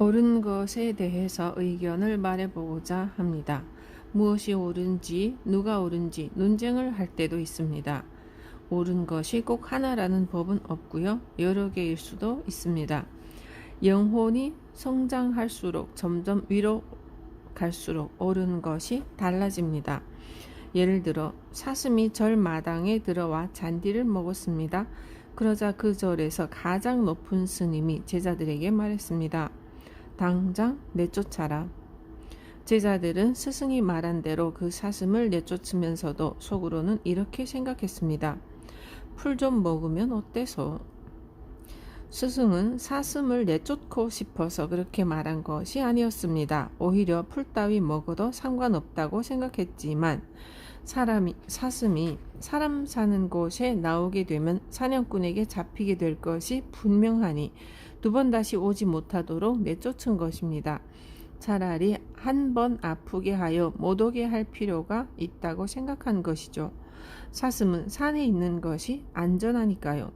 옳은 것에 대해서 의견을 말해보고자 합니다. 무엇이 옳은지, 누가 옳은지 논쟁을 할 때도 있습니다. 옳은 것이 꼭 하나라는 법은 없고요. 여러 개일 수도 있습니다. 영혼이 성장할수록 점점 위로 갈수록 옳은 것이 달라집니다. 예를 들어 사슴이 절 마당에 들어와 잔디를 먹었습니다. 그러자 그 절에서 가장 높은 스님이 제자들에게 말했습니다. 당장 내쫓아라. 제자들은 스승이 말한 대로 그 사슴을 내쫓으면서도 속으로는 이렇게 생각했습니다. 풀 좀 먹으면 어때서? 스승은 사슴을 내쫓고 싶어서 그렇게 말한 것이 아니었습니다. 오히려 풀 따위 먹어도 상관없다고 생각했지만 사슴이 사람 사는 곳에 나오게 되면 사냥꾼에게 잡히게 될 것이 분명하니 두 번 다시 오지 못하도록 내쫓은 것입니다. 차라리 한 번 아프게 하여 못 오게 할 필요가 있다고 생각한 것이죠. 사슴은 산에 있는 것이 안전하니까요.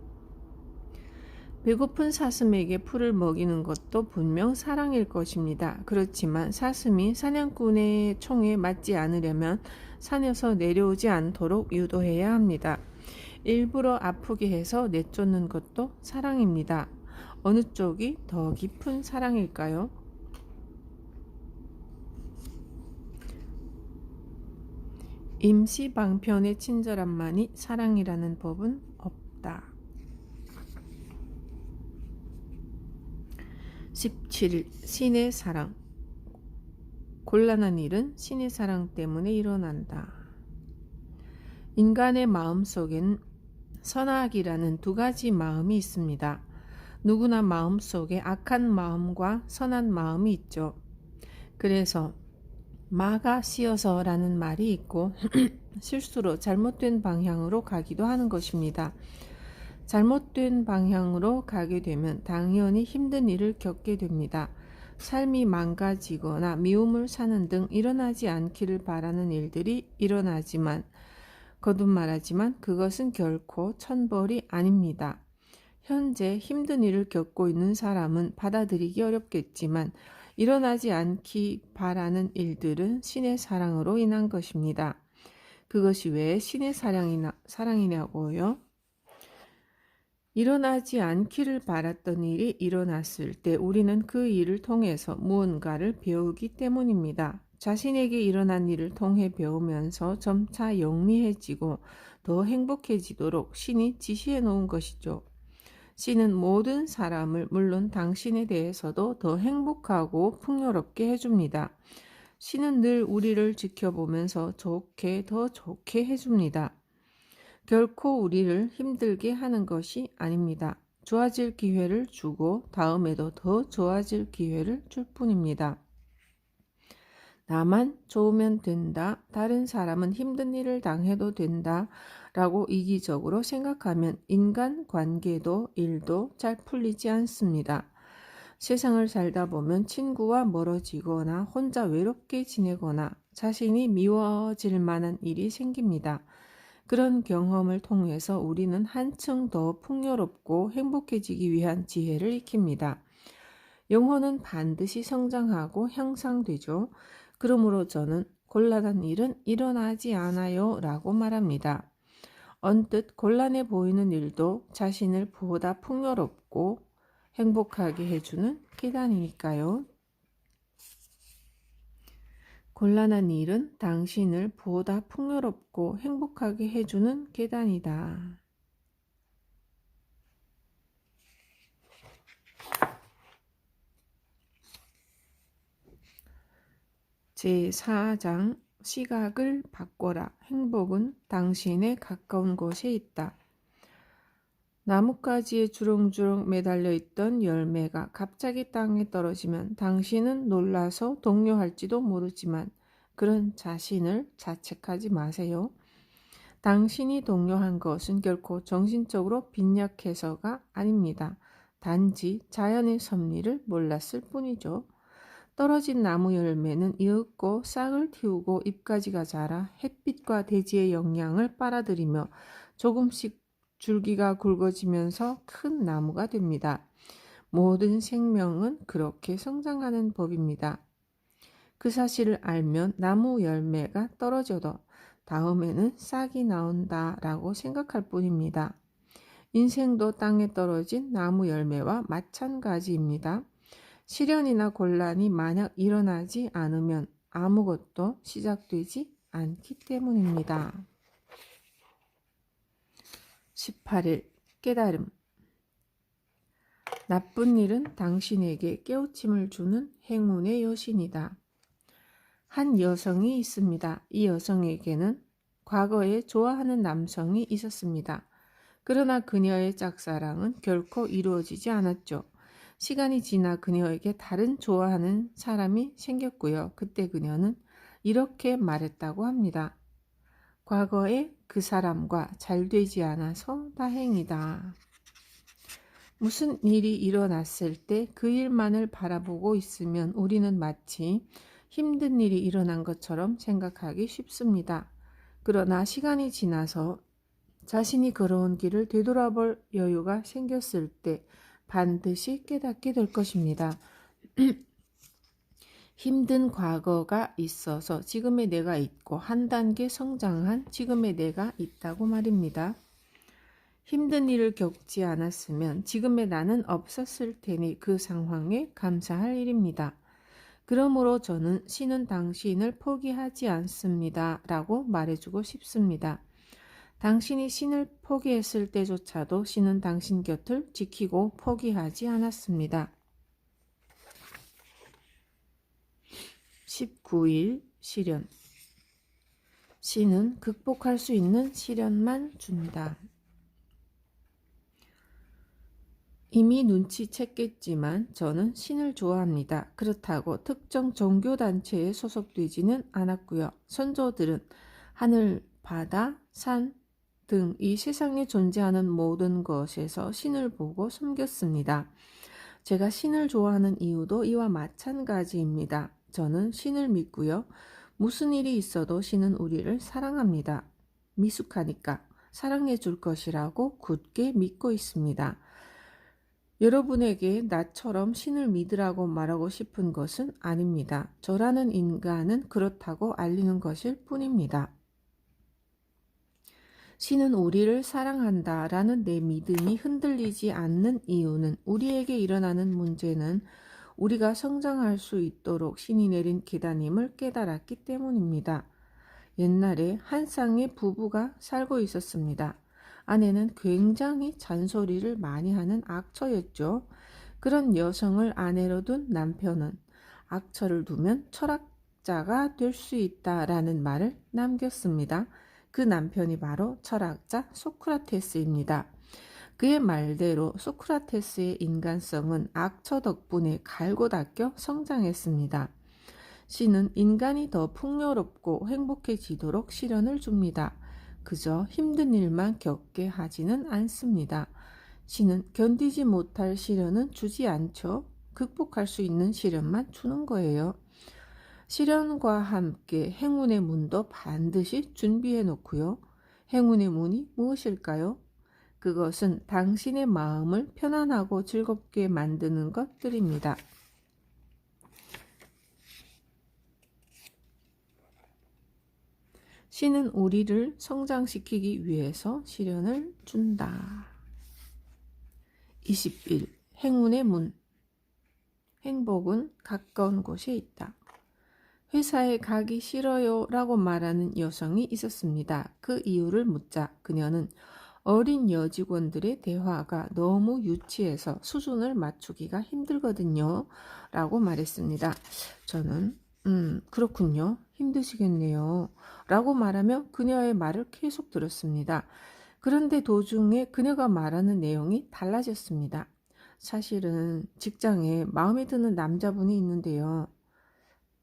배고픈 사슴에게 풀을 먹이는 것도 분명 사랑일 것입니다. 그렇지만 사슴이 사냥꾼의 총에 맞지 않으려면 산에서 내려오지 않도록 유도해야 합니다. 일부러 아프게 해서 내쫓는 것도 사랑입니다. 어느 쪽이 더 깊은 사랑일까요? 임시 방편의 친절함만이 사랑이라는 법은 없다. 17일 신의 사랑. 곤란한 일은 신의 사랑 때문에 일어난다. 인간의 마음속엔 선악이라는 두 가지 마음이 있습니다. 누구나 마음속에 악한 마음과 선한 마음이 있죠. 그래서 마가 씌어서라는 말이 있고 실수로 잘못된 방향으로 가기도 하는 것입니다. 잘못된 방향으로 가게 되면 당연히 힘든 일을 겪게 됩니다. 삶이 망가지거나 미움을 사는 등 일어나지 않기를 바라는 일들이 일어나지만 거듭 말하지만 그것은 결코 천벌이 아닙니다. 현재 힘든 일을 겪고 있는 사람은 받아들이기 어렵겠지만 일어나지 않기 바라는 일들은 신의 사랑으로 인한 것입니다. 그것이 왜 신의 사랑이냐고요? 일어나지 않기를 바랐던 일이 일어났을 때 우리는 그 일을 통해서 무언가를 배우기 때문입니다. 자신에게 일어난 일을 통해 배우면서 점차 영리해지고 더 행복해지도록 신이 지시해 놓은 것이죠. 신은 모든 사람을 물론 당신에 대해서도 더 행복하고 풍요롭게 해줍니다. 신은 늘 우리를 지켜보면서 더 좋게 해줍니다. 결코 우리를 힘들게 하는 것이 아닙니다. 좋아질 기회를 주고 다음에도 더 좋아질 기회를 줄 뿐입니다. 나만 좋으면 된다, 다른 사람은 힘든 일을 당해도 된다 라고 이기적으로 생각하면 인간 관계도 일도 잘 풀리지 않습니다. 세상을 살다 보면 친구와 멀어지거나 혼자 외롭게 지내거나 자신이 미워질 만한 일이 생깁니다. 그런 경험을 통해서 우리는 한층 더 풍요롭고 행복해지기 위한 지혜를 익힙니다. 영혼은 반드시 성장하고 향상되죠. 그러므로 저는 곤란한 일은 일어나지 않아요 라고 말합니다. 언뜻 곤란해 보이는 일도 자신을 보다 풍요롭고 행복하게 해주는 계단이니까요. 곤란한 일은 당신을 보다 풍요롭고 행복하게 해주는 계단이다. 제4장 시각을 바꿔라. 행복은 당신의 가까운 곳에 있다. 나뭇가지에 주렁주렁 매달려 있던 열매가 갑자기 땅에 떨어지면 당신은 놀라서 동요할지도 모르지만 그런 자신을 자책하지 마세요. 당신이 동요한 것은 결코 정신적으로 빈약해서가 아닙니다. 단지 자연의 섭리를 몰랐을 뿐이죠. 떨어진 나무 열매는 이윽고 싹을 틔우고 잎가지가 자라 햇빛과 대지의 영양을 빨아들이며 조금씩 줄기가 굵어지면서 큰 나무가 됩니다. 모든 생명은 그렇게 성장하는 법입니다. 그 사실을 알면 나무 열매가 떨어져도 다음에는 싹이 나온다 라고 생각할 뿐입니다. 인생도 땅에 떨어진 나무 열매와 마찬가지입니다. 시련이나 곤란이 만약 일어나지 않으면 아무것도 시작되지 않기 때문입니다. 18일 깨달음. 나쁜 일은 당신에게 깨우침을 주는 행운의 여신이다. 한 여성이 있습니다. 이 여성에게는 과거에 좋아하는 남성이 있었습니다. 그러나 그녀의 짝사랑은 결코 이루어지지 않았죠. 시간이 지나 그녀에게 다른 좋아하는 사람이 생겼고요. 그때 그녀는 이렇게 말했다고 합니다. 과거에 그 사람과 잘 되지 않아서 다행이다. 무슨 일이 일어났을 때 그 일만을 바라보고 있으면 우리는 마치 힘든 일이 일어난 것처럼 생각하기 쉽습니다. 그러나 시간이 지나서 자신이 걸어온 길을 되돌아볼 여유가 생겼을 때 반드시 깨닫게 될 것입니다. 힘든 과거가 있어서 지금의 내가 있고 한 단계 성장한 지금의 내가 있다고 말입니다. 힘든 일을 겪지 않았으면 지금의 나는 없었을 테니 그 상황에 감사할 일입니다. 그러므로 저는 신은 당신을 포기하지 않습니다. 라고 말해주고 싶습니다. 당신이 신을 포기했을 때조차도 신은 당신 곁을 지키고 포기하지 않았습니다. 19일 시련. 신은 극복할 수 있는 시련만 준다. 이미 눈치챘겠지만 저는 신을 좋아합니다. 그렇다고 특정 종교단체에 소속되지는 않았고요. 선조들은 하늘, 바다, 산 등 이 세상에 존재하는 모든 것에서 신을 보고 섬겼습니다. 제가 신을 좋아하는 이유도 이와 마찬가지입니다. 저는 신을 믿고요. 무슨 일이 있어도 신은 우리를 사랑합니다. 미숙하니까 사랑해 줄 것이라고 굳게 믿고 있습니다. 여러분에게 나처럼 신을 믿으라고 말하고 싶은 것은 아닙니다. 저라는 인간은 그렇다고 알리는 것일 뿐입니다. 신은 우리를 사랑한다라는 내 믿음이 흔들리지 않는 이유는 우리에게 일어나는 문제는 우리가 성장할 수 있도록 신이 내린 계단임을 깨달았기 때문입니다. 옛날에 한 쌍의 부부가 살고 있었습니다. 아내는 굉장히 잔소리를 많이 하는 악처였죠. 그런 여성을 아내로 둔 남편은 악처를 두면 철학자가 될 수 있다라는 말을 남겼습니다. 그 남편이 바로 철학자 소크라테스입니다. 그의 말대로 소크라테스의 인간성은 악처 덕분에 갈고 닦여 성장했습니다. 신은 인간이 더 풍요롭고 행복해지도록 시련을 줍니다. 그저 힘든 일만 겪게 하지는 않습니다. 신은 견디지 못할 시련은 주지 않죠. 극복할 수 있는 시련만 주는 거예요. 시련과 함께 행운의 문도 반드시 준비해 놓고요. 행운의 문이 무엇일까요? 그것은 당신의 마음을 편안하고 즐겁게 만드는 것들입니다. 신은 우리를 성장시키기 위해서 시련을 준다. 20일 행운의 문. 행복은 가까운 곳에 있다. 회사에 가기 싫어요 라고 말하는 여성이 있었습니다. 그 이유를 묻자 그녀는 어린 여직원들의 대화가 너무 유치해서 수준을 맞추기가 힘들거든요 라고 말했습니다. 저는 그렇군요. 힘드시겠네요 라고 말하며 그녀의 말을 계속 들었습니다. 그런데 도중에 그녀가 말하는 내용이 달라졌습니다. 사실은 직장에 마음에 드는 남자분이 있는데요.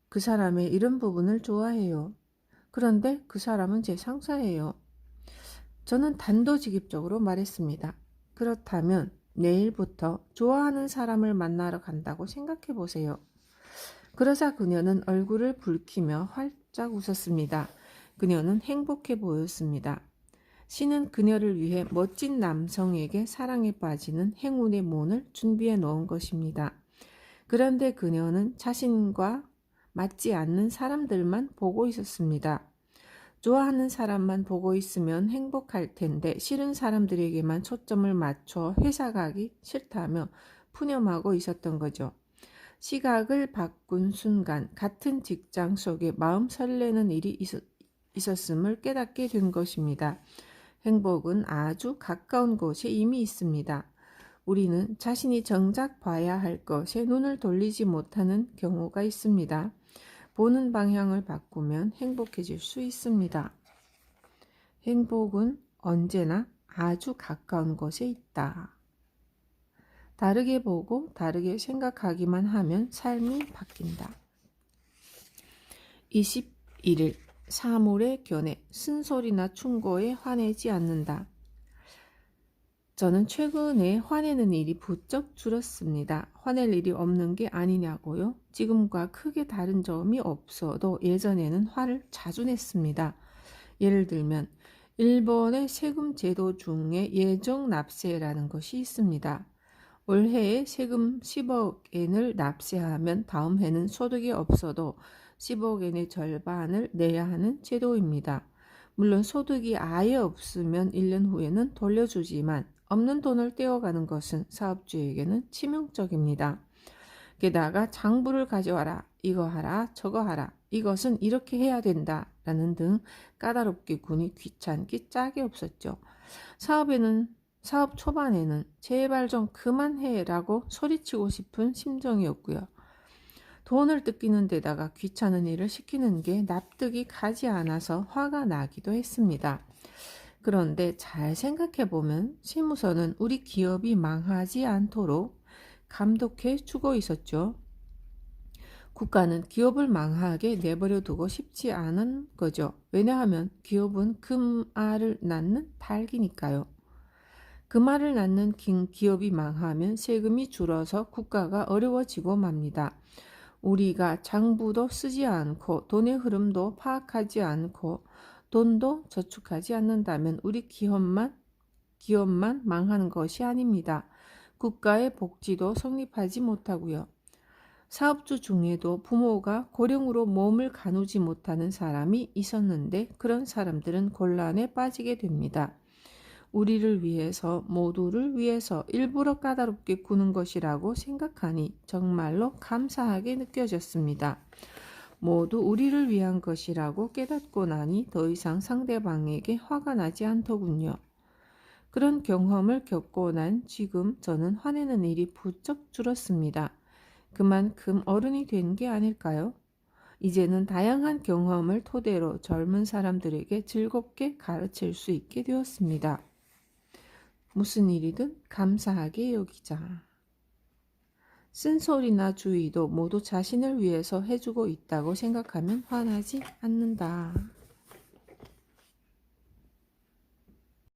그 사람의 이런 부분을 좋아해요. 그런데 그 사람은 제 상사예요. 저는 단도직입적으로 말했습니다. 그렇다면 내일부터 좋아하는 사람을 만나러 간다고 생각해 보세요. 그러자 그녀는 얼굴을 붉히며 활짝 웃었습니다. 그녀는 행복해 보였습니다. 신은 그녀를 위해 멋진 남성에게 사랑에 빠지는 행운의 문을 준비해 놓은 것입니다. 그런데 그녀는 자신과 맞지 않는 사람들만 보고 있었습니다. 좋아하는 사람만 보고 있으면 행복할 텐데 싫은 사람들에게만 초점을 맞춰 회사 가기 싫다며 푸념하고 있었던 거죠. 시각을 바꾼 순간 같은 직장 속에 마음 설레는 일이 있었음을 깨닫게 된 것입니다. 행복은 아주 가까운 곳에 이미 있습니다. 우리는 자신이 정작 봐야 할 것에 눈을 돌리지 못하는 경우가 있습니다. 보는 방향을 바꾸면 행복해질 수 있습니다. 행복은 언제나 아주 가까운 곳에 있다. 다르게 보고 다르게 생각하기만 하면 삶이 바뀐다. 21일 사물의 견해, 쓴소리나 충고에 화내지 않는다. 저는 최근에 화내는 일이 부쩍 줄었습니다. 화낼 일이 없는 게 아니냐고요? 지금과 크게 다른 점이 없어도 예전에는 화를 자주 냈습니다. 예를 들면 일본의 세금 제도 중에 예정 납세라는 것이 있습니다. 올해에 세금 10억엔을 납세하면 다음 해는 소득이 없어도 10억엔의 절반을 내야 하는 제도입니다. 물론 소득이 아예 없으면 1년 후에는 돌려주지만 없는 돈을 떼어가는 것은 사업주에게는 치명적입니다. 게다가 장부를 가져와라, 이거 하라, 저거 하라, 이것은 이렇게 해야 된다 라는 등 까다롭게 구니 귀찮기 짝이 없었죠. 사업 초반에는 제발 좀 그만해 라고 소리치고 싶은 심정이었고요. 돈을 뜯기는 데다가 귀찮은 일을 시키는 게 납득이 가지 않아서 화가 나기도 했습니다. 그런데 잘 생각해보면 세무서는 우리 기업이 망하지 않도록 감독해 주고 있었죠. 국가는 기업을 망하게 내버려 두고 싶지 않은 거죠. 왜냐하면 기업은 금알을 낳는 닭이니까요. 금알을 낳는 기업이 망하면 세금이 줄어서 국가가 어려워지고 맙니다. 우리가 장부도 쓰지 않고 돈의 흐름도 파악하지 않고 돈도 저축하지 않는다면 우리 기업만 망하는 것이 아닙니다. 국가의 복지도 성립하지 못하고요. 사업주 중에도 부모가 고령으로 몸을 가누지 못하는 사람이 있었는데 그런 사람들은 곤란에 빠지게 됩니다. 우리를 위해서, 모두를 위해서 일부러 까다롭게 구는 것이라고 생각하니 정말로 감사하게 느껴졌습니다. 모두 우리를 위한 것이라고 깨닫고 나니 더 이상 상대방에게 화가 나지 않더군요. 그런 경험을 겪고 난 지금 저는 화내는 일이 부쩍 줄었습니다. 그만큼 어른이 된 게 아닐까요? 이제는 다양한 경험을 토대로 젊은 사람들에게 즐겁게 가르칠 수 있게 되었습니다. 무슨 일이든 감사하게 여기자. 쓴소리나 주의도 모두 자신을 위해서 해주고 있다고 생각하면 화나지 않는다.